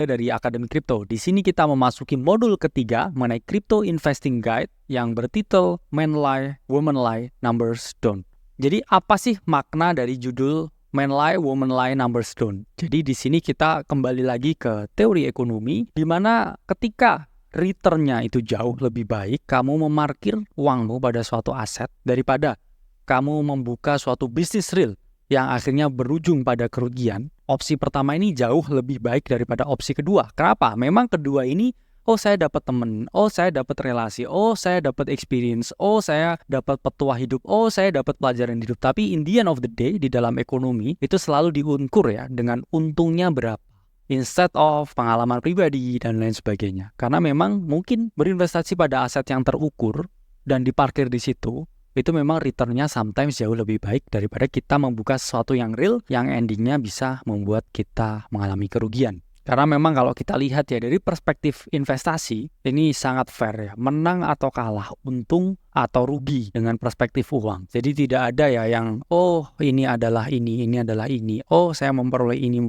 Dari Akademi Kripto. Di sini kita memasuki modul ketiga mengenai Crypto Investing Guide yang bertitul Men Lie, Women Lie, Numbers Don't. Jadi apa sih makna dari judul Men Lie, Women Lie, Numbers Don't? Jadi di sini kita kembali lagi ke teori ekonomi, di mana ketika return-nya itu jauh lebih baik, kamu memarkir uangmu pada suatu aset daripada kamu membuka suatu bisnis real yang akhirnya berujung pada kerugian. Opsi pertama ini jauh lebih baik daripada opsi kedua. Kenapa? Memang kedua ini, saya dapat temen, saya dapat relasi, saya dapat experience, saya dapat petuah hidup, saya dapat pelajaran hidup. Tapi in the end of the day, di dalam ekonomi, itu selalu diukur ya, dengan untungnya berapa. Instead of pengalaman pribadi dan lain sebagainya. Karena memang mungkin berinvestasi pada aset yang terukur dan diparkir di situ, itu memang return-nya sometimes jauh lebih baik daripada kita membuka sesuatu yang real yang endingnya bisa membuat kita mengalami kerugian. Karena memang kalau kita lihat ya dari perspektif investasi, ini sangat fair ya, menang atau kalah, untung atau rugi dengan perspektif uang. Jadi tidak ada ya yang ini adalah ini adalah ini, saya memperoleh ini.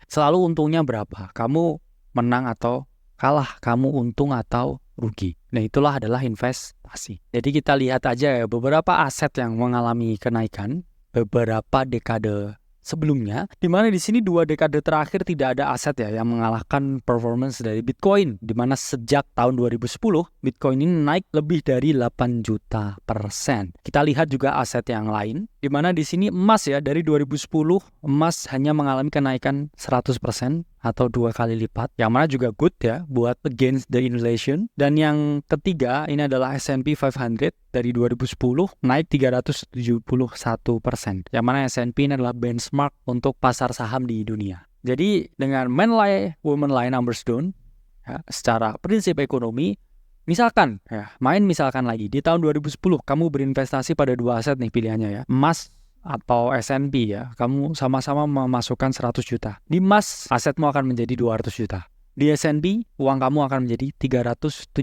Selalu untungnya berapa? Kamu menang atau kalah, kamu untung atau rugi. Nah, itulah adalah investasi. Jadi kita lihat aja ya beberapa aset yang mengalami kenaikan beberapa dekade sebelumnya, di mana di sini 2 dekade terakhir tidak ada aset ya yang mengalahkan performance dari Bitcoin, di mana sejak tahun 2010 Bitcoin ini naik lebih dari 8 juta %. Kita lihat juga aset yang lain, di mana di sini emas ya, dari 2010 emas hanya mengalami kenaikan 100% atau 2 kali lipat, yang mana juga good ya buat against the inflation. Dan yang ketiga ini adalah S&P 500 dari 2010 naik 371%, yang mana S&P ini adalah benchmark untuk pasar saham di dunia. Jadi dengan Men Lie, Women Lie, Numbers Don't ya, secara prinsip ekonomi, misalkan lagi di tahun 2010 kamu berinvestasi pada 2 aset nih pilihannya ya, emas atau S&P ya, kamu sama-sama memasukkan 100 juta. Di emas, asetmu akan menjadi 200 juta. Di S&P, uang kamu akan menjadi 370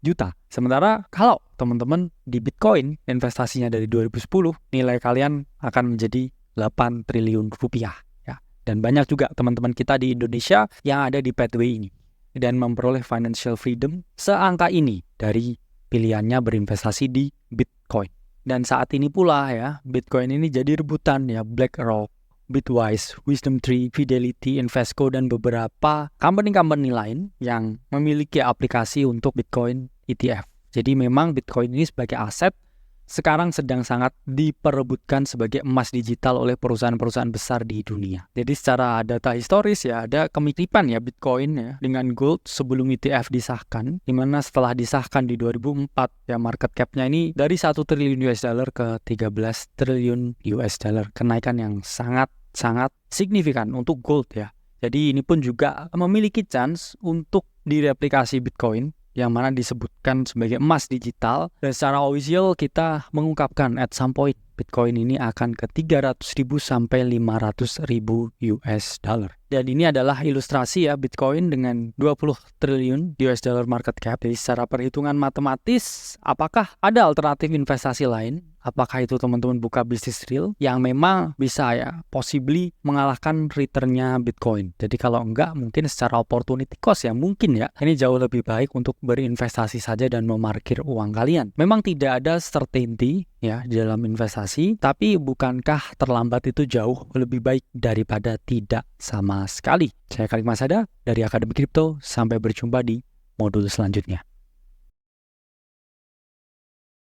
juta. Sementara kalau teman-teman di Bitcoin, investasinya dari 2010, nilai kalian akan menjadi 8 triliun rupiah. Ya. Dan banyak juga teman-teman kita di Indonesia yang ada di pathway ini dan memperoleh financial freedom seangka ini dari pilihannya berinvestasi di Bitcoin. Dan saat ini pula ya, Bitcoin ini jadi rebutan ya, BlackRock, Bitwise, WisdomTree, Fidelity, Invesco, dan beberapa company-company lain yang memiliki aplikasi untuk Bitcoin ETF. Jadi memang Bitcoin ini sebagai aset sekarang sedang sangat diperebutkan sebagai emas digital oleh perusahaan-perusahaan besar di dunia. Jadi secara data historis ya, ada kemiripan ya Bitcoin ya dengan gold sebelum ETF disahkan, di mana setelah disahkan di 2004 ya market cap-nya ini dari 1 triliun US dollar ke 13 triliun US dollar. Kenaikan yang sangat signifikan untuk gold ya. Jadi ini pun juga memiliki chance untuk direplikasi Bitcoin, yang mana disebutkan sebagai emas digital. Dan secara official kita mengungkapkan at some point Bitcoin ini akan ke 300.000 sampai 500.000 US dollar. Dan ini adalah ilustrasi ya Bitcoin dengan 20 triliun US dollar market cap. Jadi secara perhitungan matematis, apakah ada alternatif investasi lain? Apakah itu teman-teman buka bisnis real yang memang bisa ya possibly mengalahkan returnnya Bitcoin? Jadi kalau enggak, mungkin secara opportunity cost ya mungkin ya ini jauh lebih baik untuk berinvestasi saja dan memarkir uang kalian. Memang tidak ada certainty ya di dalam investasi, tapi bukankah terlambat itu jauh lebih baik daripada tidak sama sekali? Saya Khalid Masada dari Akademi Kripto, sampai berjumpa di modul selanjutnya.